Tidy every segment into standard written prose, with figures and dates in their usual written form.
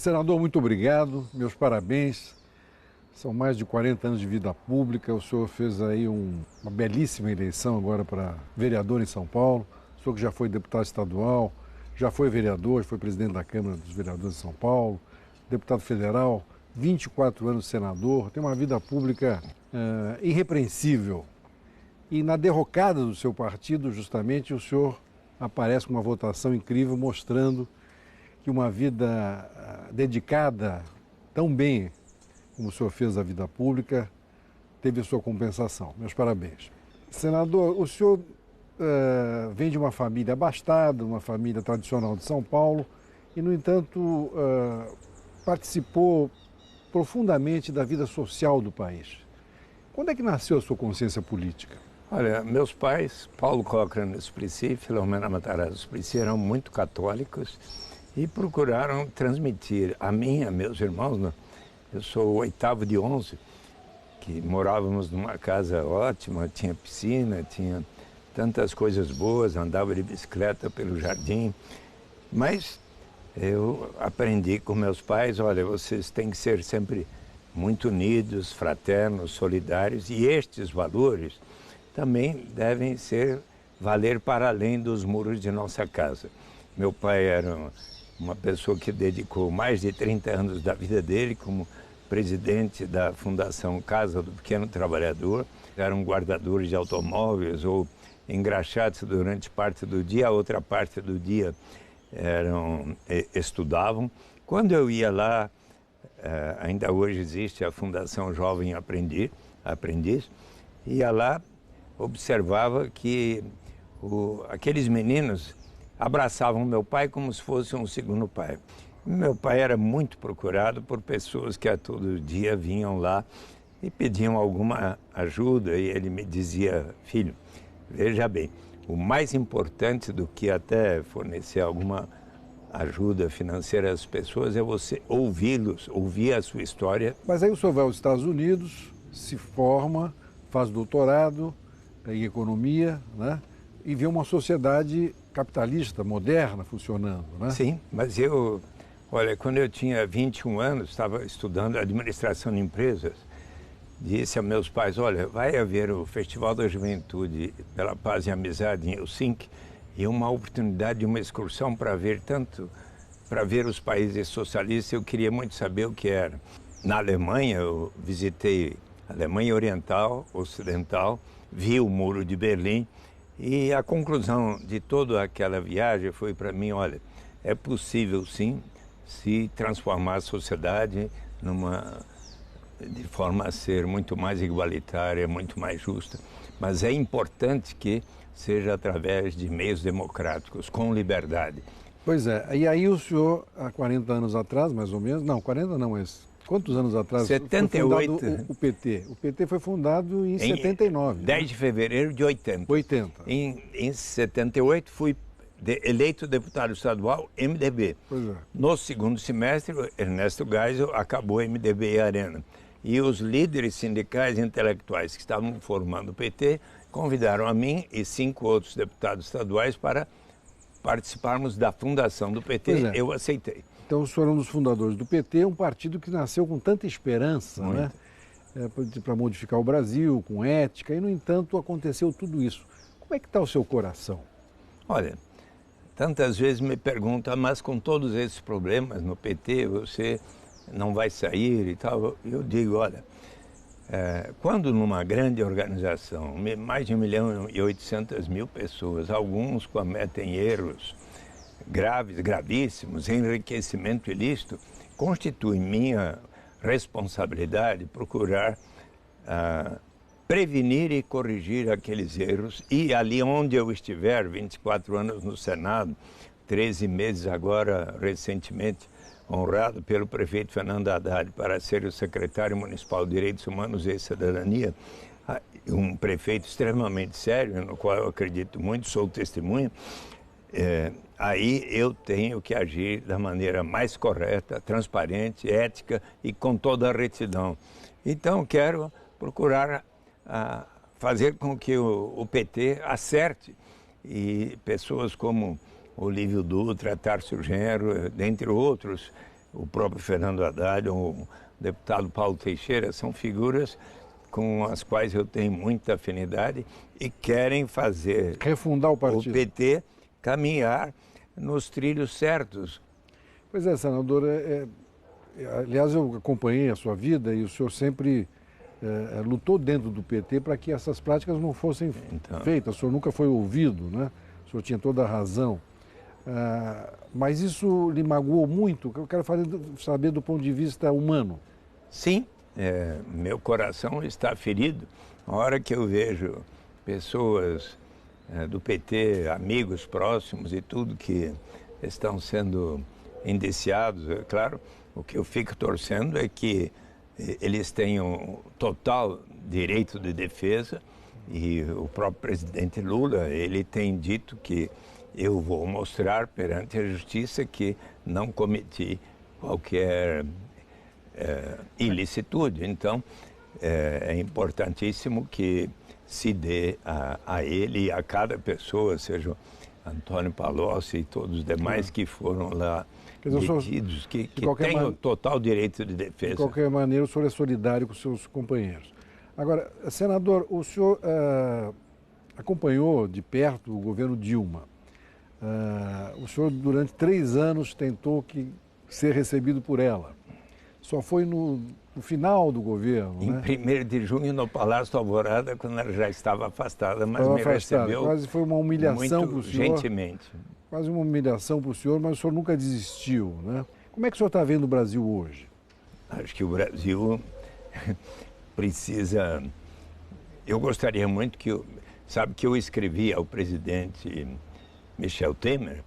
Senador, muito obrigado, meus parabéns. São mais de 40 anos de vida pública. O senhor fez aí uma belíssima eleição agora para vereador em São Paulo. O senhor que já foi deputado estadual, já foi vereador, foi presidente da Câmara dos Vereadores de São Paulo, deputado federal, 24 anos senador, tem uma vida pública irrepreensível. E na derrocada do seu partido, justamente, o senhor aparece com uma votação incrível, mostrando que uma vida dedicada tão bem como o senhor fez a vida pública, teve a sua compensação. Meus parabéns. Senador, o senhor vem de uma família abastada, uma família tradicional de São Paulo, e, no entanto, participou profundamente da vida social do país. Quando é que nasceu a sua consciência política? Olha, meus pais, Paulo Cochrane Esprici e Filomena Matarazzo Esprici, eram muito católicos e procuraram transmitir a mim e a meus irmãos. Eu sou o oitavo de 11, que morávamos numa casa ótima, tinha piscina, tinha tantas coisas boas, andava de bicicleta pelo jardim. Mas eu aprendi com meus pais, olha, vocês têm que ser sempre muito unidos, fraternos, solidários, e estes valores também devem valer para além dos muros de nossa casa. Meu pai era uma pessoa que dedicou mais de 30 anos da vida dele como presidente da Fundação Casa do Pequeno Trabalhador. Eram guardadores de automóveis ou engraxados durante parte do dia, a outra parte do dia estudavam. Quando eu ia lá, ainda hoje existe a Fundação Jovem Aprendiz, ia lá, observava que aqueles meninos abraçavam meu pai como se fosse um segundo pai. Meu pai era muito procurado por pessoas que a todo dia vinham lá e pediam alguma ajuda, e ele me dizia, filho, veja bem, o mais importante do que até fornecer alguma ajuda financeira às pessoas é você ouvi-los, ouvir a sua história. Mas aí o senhor vai aos Estados Unidos, se forma, faz doutorado em economia, né? E vê uma sociedade capitalista, moderna, funcionando, né? Sim, mas olha, quando eu tinha 21 anos, estava estudando administração de empresas, disse a meus pais, olha, vai haver o Festival da Juventude pela Paz e Amizade em Helsinki e uma oportunidade de uma excursão para ver os países socialistas. Eu queria muito saber o que era. Na Alemanha, eu visitei a Alemanha Oriental, Ocidental, vi o Muro de Berlim, e a conclusão de toda aquela viagem foi para mim, olha, é possível sim se transformar a sociedade de forma a ser muito mais igualitária, muito mais justa, mas é importante que seja através de meios democráticos, com liberdade. Pois é, e aí o senhor, há 40 anos atrás, mais ou menos, não, 40 não, mas quantos anos atrás 78. foi fundado o PT? O PT foi fundado em 79. 10 de fevereiro de 80. 80. Em 78 fui eleito deputado estadual MDB. Pois é. No segundo semestre, Ernesto Geisel acabou MDB e Arena. E os líderes sindicais e intelectuais que estavam formando o PT convidaram a mim e 5 outros deputados estaduais para participarmos da fundação do PT. Eu aceitei. Então, o senhor é um dos fundadores do PT, um partido que nasceu com tanta esperança, muito, né? Para modificar o Brasil, com ética, e, no entanto, aconteceu tudo isso. Como é que está o seu coração? Olha, tantas vezes me perguntam, mas com todos esses problemas no PT, você não vai sair e tal? Eu digo, olha, quando numa grande organização, mais de 1.800.000 pessoas, alguns cometem erros gravíssimos, enriquecimento ilícito, constitui minha responsabilidade procurar prevenir e corrigir aqueles erros, e ali onde eu estiver, 24 anos no Senado, 13 meses agora, recentemente, honrado pelo prefeito Fernando Haddad para ser o secretário municipal de Direitos Humanos e Cidadania, um prefeito extremamente sério, no qual eu acredito muito, sou testemunha, aí eu tenho que agir da maneira mais correta, transparente, ética e com toda a retidão. Então, quero procurar fazer com que o PT acerte, e pessoas como Olívio Dutra, Tárcio Genro, dentre outros, o próprio Fernando Haddad, o deputado Paulo Teixeira, são figuras com as quais eu tenho muita afinidade e querem fazer refundar o partido, o PT caminhar nos trilhos certos. Pois é, senador, aliás, eu acompanhei a sua vida e o senhor sempre lutou dentro do PT para que essas práticas não fossem feitas. O senhor nunca foi ouvido, né? O senhor tinha toda a razão. Mas isso lhe magoou muito? Eu quero saber do ponto de vista humano. Sim, meu coração está ferido. A hora que eu vejo pessoas do PT, amigos próximos e tudo que estão sendo indiciados, é claro, o que eu fico torcendo é que eles tenham total direito de defesa e o próprio presidente Lula, ele tem dito que eu vou mostrar perante a justiça que não cometi qualquer ilicitude. Então, é importantíssimo que se dê a ele e a cada pessoa, seja Antônio Palocci e todos os demais que foram lá detidos, que tenham total direito de defesa. De qualquer maneira, o senhor é solidário com os seus companheiros. Agora, senador, o senhor acompanhou de perto o governo Dilma. O senhor, durante 3 anos, tentou ser recebido por ela. Só foi no final do governo, em 1º de junho, no Palácio Alvorada, quando ela já estava afastada, mas me recebeu quase foi uma humilhação para o senhor. Gentilmente. Quase uma humilhação para o senhor, mas o senhor nunca desistiu, né? Como é que o senhor está vendo o Brasil hoje? Acho que o Brasil precisa... Eu gostaria muito que... Sabe que eu escrevi ao presidente Michel Temer,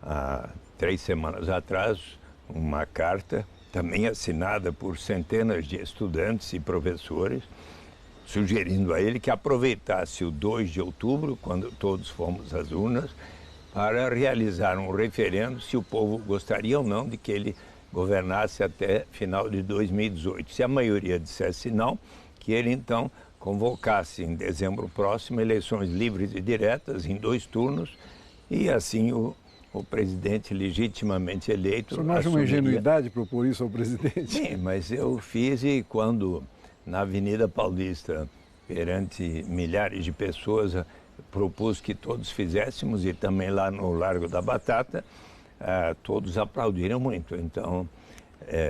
há 3 semanas atrás, uma carta, também assinada por centenas de estudantes e professores, sugerindo a ele que aproveitasse o 2 de outubro, quando todos fomos às urnas, para realizar um referendo se o povo gostaria ou não de que ele governasse até final de 2018. Se a maioria dissesse não, que ele então convocasse em dezembro próximo eleições livres e diretas em 2 turnos e assim o presidente legitimamente eleito... O senhor não acha uma ingenuidade propor isso ao presidente? Sim, mas eu fiz e quando na Avenida Paulista, perante milhares de pessoas, propus que todos fizéssemos e também lá no Largo da Batata, todos aplaudiram muito. Então,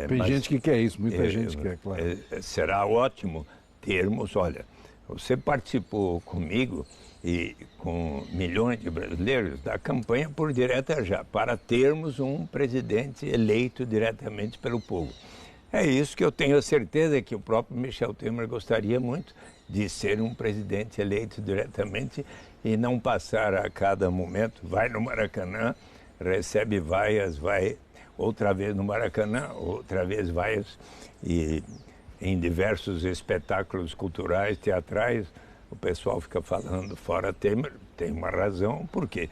tem gente que quer isso, muita gente quer, claro. Será ótimo termos, olha, você participou comigo e com milhões de brasileiros da campanha por direta já, para termos um presidente eleito diretamente pelo povo. É isso que eu tenho a certeza que o próprio Michel Temer gostaria muito, de ser um presidente eleito diretamente e não passar a cada momento, vai no Maracanã, recebe vaias, vai outra vez no Maracanã, outra vez vaias, e em diversos espetáculos culturais, teatrais, o pessoal fica falando fora Temer, tem uma razão, porque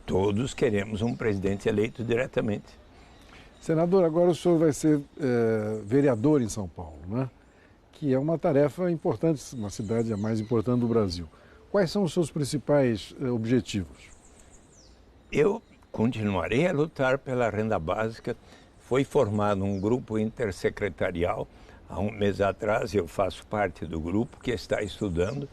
todos queremos um presidente eleito diretamente. Senador, agora o senhor vai ser vereador em São Paulo, né? Que é uma tarefa importante, uma cidade a mais importante do Brasil. Quais são os seus principais objetivos? Eu continuarei a lutar pela renda básica. Foi formado um grupo intersecretarial há um mês atrás, eu faço parte do grupo que está estudando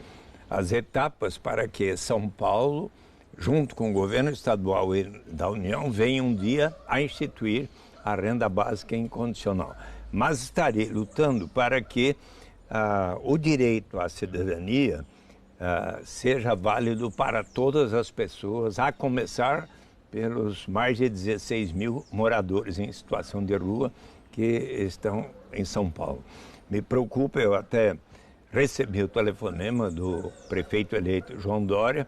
as etapas para que São Paulo, junto com o governo estadual e da União, venha um dia a instituir a renda básica incondicional. Mas estarei lutando para que o direito à cidadania seja válido para todas as pessoas, a começar pelos mais de 16 mil moradores em situação de rua que estão em São Paulo. Me preocupa, eu até recebi o telefonema do prefeito eleito João Dória,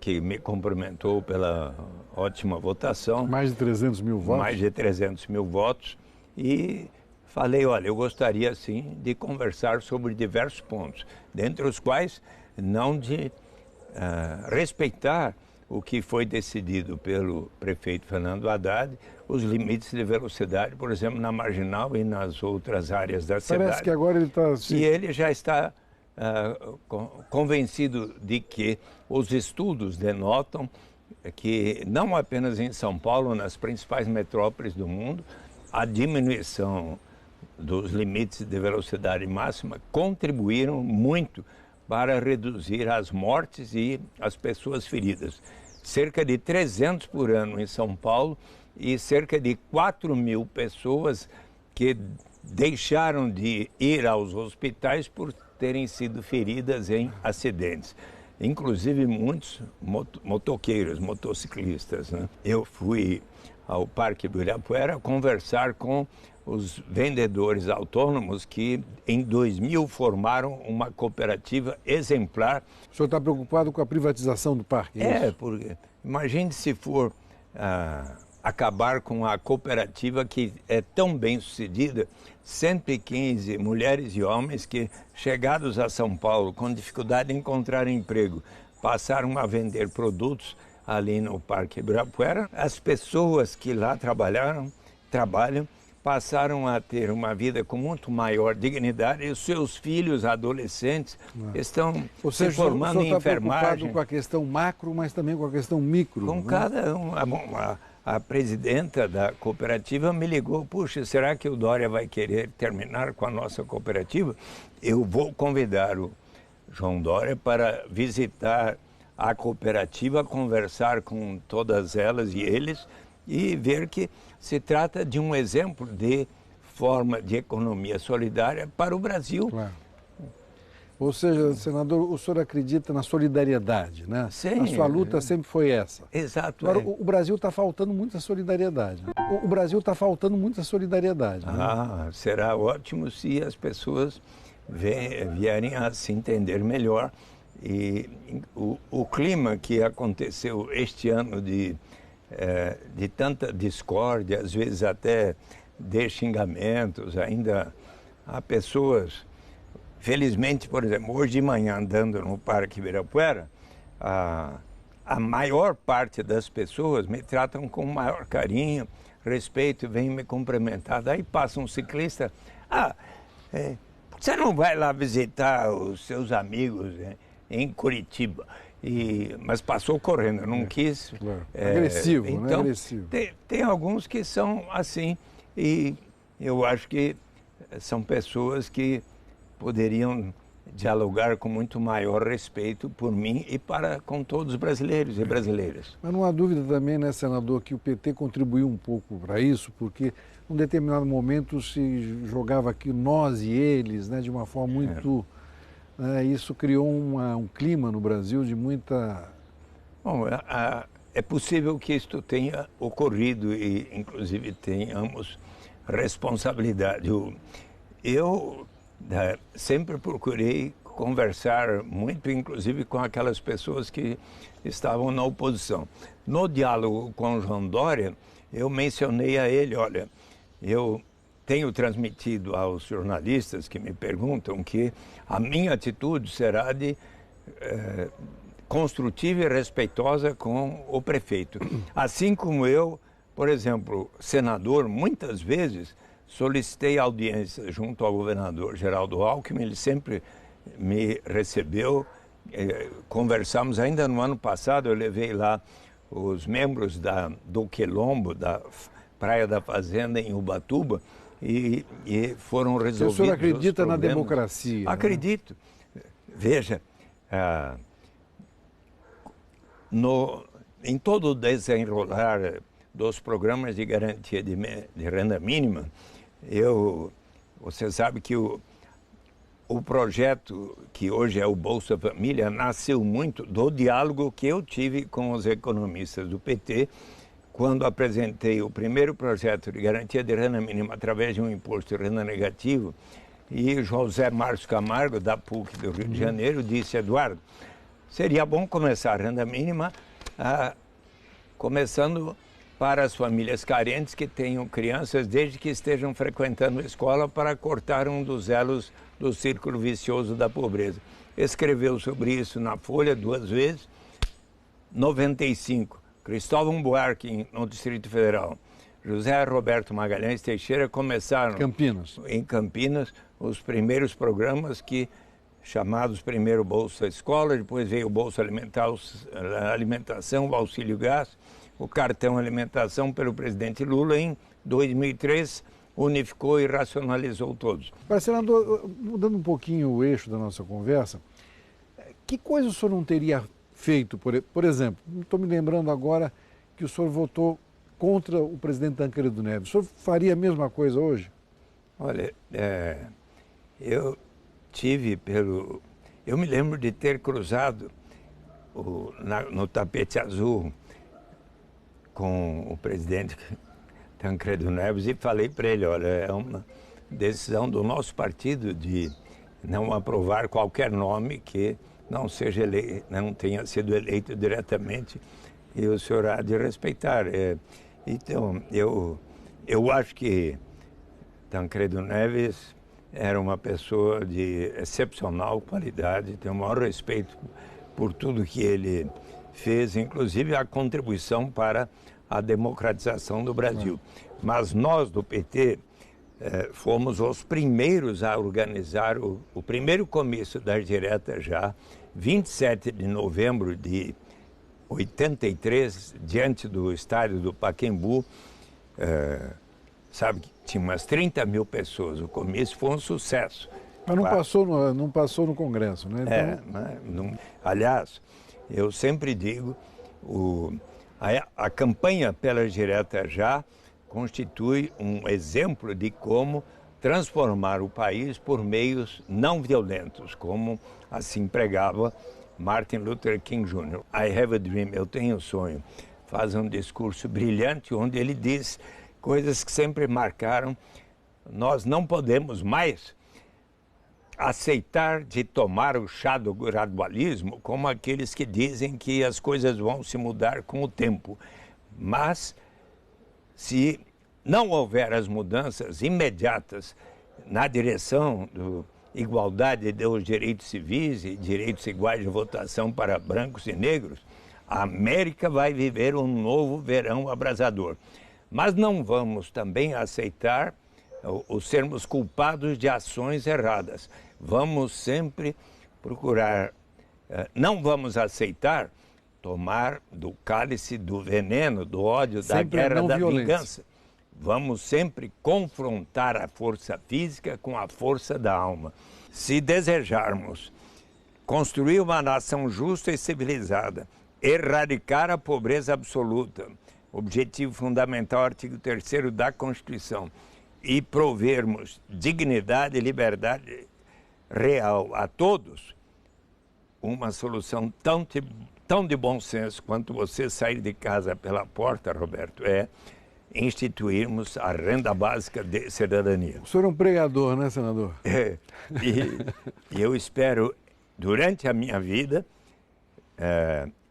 que me cumprimentou pela ótima votação. Mais de 300 mil votos? Mais de 300 mil votos. E falei, olha, eu gostaria sim de conversar sobre diversos pontos, dentre os quais não de respeitar o que foi decidido pelo prefeito Fernando Haddad, os limites de velocidade, por exemplo, na Marginal e nas outras áreas da cidade. Parece que agora ele está... E ele já está convencido de que os estudos denotam que não apenas em São Paulo, nas principais metrópoles do mundo, a diminuição dos limites de velocidade máxima contribuíram muito para reduzir as mortes e as pessoas feridas. Cerca de 300 por ano em São Paulo e cerca de 4.000 pessoas que deixaram de ir aos hospitais por terem sido feridas em acidentes. Inclusive muitos motoqueiros, motociclistas, né? Eu fui ao Parque Ibirapuera conversar com os vendedores autônomos que em 2000 formaram uma cooperativa exemplar. O senhor está preocupado com a privatização do parque? Porque imagine se for acabar com a cooperativa que é tão bem sucedida, 115 mulheres e homens que, chegados a São Paulo com dificuldade de encontrar emprego, passaram a vender produtos ali no Parque Ibirapuera. As pessoas que lá trabalham, passaram a ter uma vida com muito maior dignidade e os seus filhos adolescentes estão se formando em enfermagem. O senhor está preocupado com a questão macro, mas também com a questão micro. Com cada uma. A presidenta da cooperativa me ligou, puxa, será que o Dória vai querer terminar com a nossa cooperativa? Eu vou convidar o João Dória para visitar a cooperativa, conversar com todas elas e eles e ver que se trata de um exemplo de forma de economia solidária para o Brasil. Claro. Ou seja, senador, o senhor acredita na solidariedade, né? Sim. A sua luta sempre foi essa. Exato. Agora, o Brasil está faltando muita solidariedade. O Brasil está faltando muita solidariedade. Né? Será ótimo se as pessoas vierem a se entender melhor. E o clima que aconteceu este ano de tanta discórdia, às vezes até de xingamentos, ainda há pessoas... Felizmente, por exemplo, hoje de manhã, andando no Parque Ibirapuera, a maior parte das pessoas me tratam com o maior carinho, respeito, vêm me cumprimentar. Daí passa um ciclista, você não vai lá visitar os seus amigos em Curitiba? Mas passou correndo, não quis. Claro. Agressivo, então, né? Agressivo. Tem alguns que são assim, e eu acho que são pessoas que poderiam dialogar com muito maior respeito por mim e com todos os brasileiros e brasileiras. Mas não há dúvida também, né, senador, que o PT contribuiu um pouco para isso, porque em um determinado momento se jogava aqui nós e eles, né, de uma forma muito... isso criou um clima no Brasil de muita... Bom, é possível que isto tenha ocorrido e, inclusive, tenhamos responsabilidade. Eu sempre procurei conversar muito, inclusive, com aquelas pessoas que estavam na oposição. No diálogo com o João Dória, eu mencionei a ele, olha, eu tenho transmitido aos jornalistas que me perguntam que a minha atitude será de construtiva e respeitosa com o prefeito. Assim como eu, por exemplo, senador, muitas vezes solicitei audiência junto ao governador Geraldo Alckmin, ele sempre me recebeu, conversamos ainda no ano passado, eu levei lá os membros do Quilombo, da Praia da Fazenda em Ubatuba, e foram resolvidos. O senhor acredita na democracia? Acredito. Né? Veja, em todo o desenrolar dos programas de garantia de renda mínima, você sabe que o projeto que hoje é o Bolsa Família nasceu muito do diálogo que eu tive com os economistas do PT quando apresentei o primeiro projeto de garantia de renda mínima através de um imposto de renda negativo, e José Márcio Camargo, da PUC do Rio de Janeiro, disse, Eduardo, seria bom começar a renda mínima começando para as famílias carentes que tenham crianças desde que estejam frequentando a escola para cortar um dos elos do círculo vicioso da pobreza. Escreveu sobre isso na Folha 2 vezes, 95. Cristóvão Buarque, no Distrito Federal. José Roberto Magalhães Teixeira começaram em Campinas os primeiros programas chamados primeiro Bolsa Escola, depois veio o Bolsa Alimentação, o Auxílio Gás, o cartão alimentação pelo presidente Lula em 2003, unificou e racionalizou todos. Mas, senador, mudando um pouquinho o eixo da nossa conversa, que coisa o senhor não teria feito, por exemplo, estou me lembrando agora que o senhor votou contra o presidente Tancredo Neves. O senhor faria a mesma coisa hoje? Olha, eu me lembro de ter cruzado no tapete azul com o presidente Tancredo Neves e falei para ele, olha, é uma decisão do nosso partido de não aprovar qualquer nome que não seja não tenha sido eleito diretamente, e o senhor há de respeitar. Então, eu acho que Tancredo Neves era uma pessoa de excepcional qualidade, tenho o maior respeito por tudo que ele fez, inclusive a contribuição para a democratização do Brasil. Mas nós do PT fomos os primeiros a organizar o primeiro comício das diretas já, 27 de novembro de 83, diante do estádio do Pacaembu. Sabe que tinha umas 30 mil pessoas, o comício foi um sucesso. Mas não passou no Congresso, né? Então... Aliás, eu sempre digo, a campanha pelas diretas já constitui um exemplo de como transformar o país por meios não violentos, como assim pregava Martin Luther King Jr. I have a dream, eu tenho um sonho. Faz um discurso brilhante onde ele diz coisas que sempre marcaram. Nós não podemos mais aceitar de tomar o chá do gradualismo como aqueles que dizem que as coisas vão se mudar com o tempo. Mas, se não houver as mudanças imediatas na direção da igualdade dos direitos civis e direitos iguais de votação para brancos e negros, a América vai viver um novo verão abrasador. Mas não vamos também aceitar os sermos culpados de ações erradas. Vamos sempre procurar, não vamos aceitar tomar do cálice do veneno, do ódio, da guerra, da vingança. Vamos sempre confrontar a força física com a força da alma. Se desejarmos construir uma nação justa e civilizada, erradicar a pobreza absoluta, objetivo fundamental, artigo 3º da Constituição, e provermos dignidade e liberdade real a todos, uma solução tão de bom senso quanto você sair de casa pela porta, Roberto, é instituirmos a renda básica de cidadania. O senhor é um pregador, né, senador? E eu espero, durante a minha vida,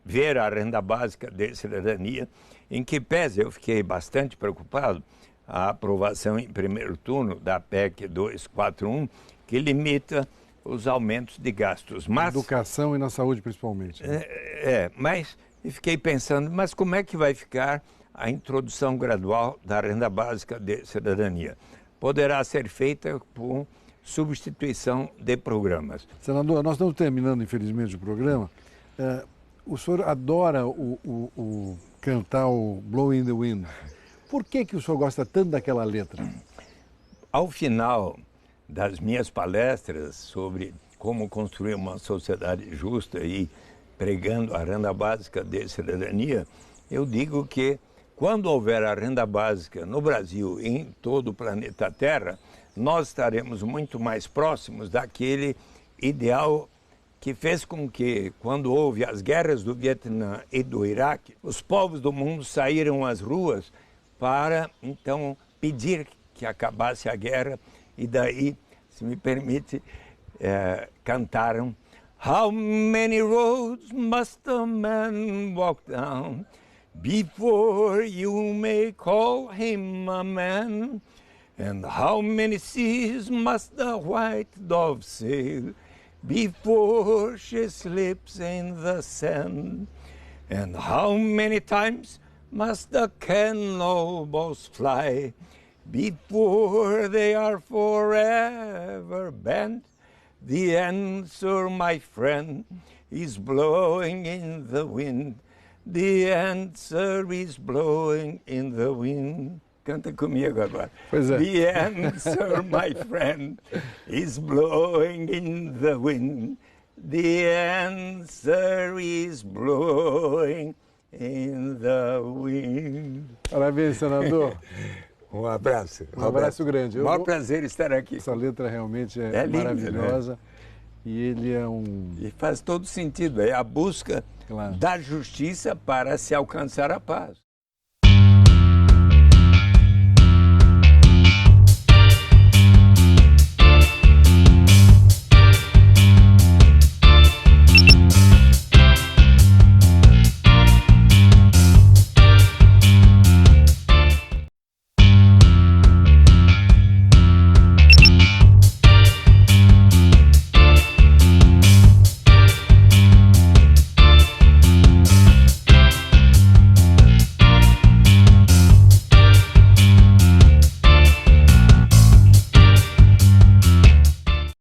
ver a renda básica de cidadania, em que pese eu fiquei bastante preocupado, a aprovação em primeiro turno da PEC 241, que limita os aumentos de gastos. Mas, na educação e na saúde, principalmente. Né? Mas eu fiquei pensando, mas como é que vai ficar a introdução gradual da renda básica de cidadania? Poderá ser feita por substituição de programas. Senador, nós estamos terminando, infelizmente, o programa. O senhor adora cantar o Blowing in the Wind. Por que o senhor gosta tanto daquela letra? Ao final das minhas palestras sobre como construir uma sociedade justa e pregando a renda básica de cidadania, eu digo que quando houver a renda básica no Brasil e em todo o planeta Terra, nós estaremos muito mais próximos daquele ideal que fez com que, quando houve as guerras do Vietnã e do Iraque, os povos do mundo saíram às ruas para, então, pedir que acabasse a guerra, e daí, se me permite, cantaram How many roads must a man walk down before you may call him a man? And how many seas must the white dove sail before she slips in the sand? And how many times must the cannonballs fly before they are forever banned? The answer, my friend, is blowing in the wind. The answer is blowing in the wind. Canta comigo agora. Pois é. The answer, my friend, is blowing in the wind. The answer is blowing in the wind. Parabéns, senador. Um abraço. Um abraço grande. O maior prazer estar aqui. Essa letra realmente é linda, maravilhosa. né? E ele é um... E faz todo sentido. É a busca Claro. da justiça para se alcançar a paz.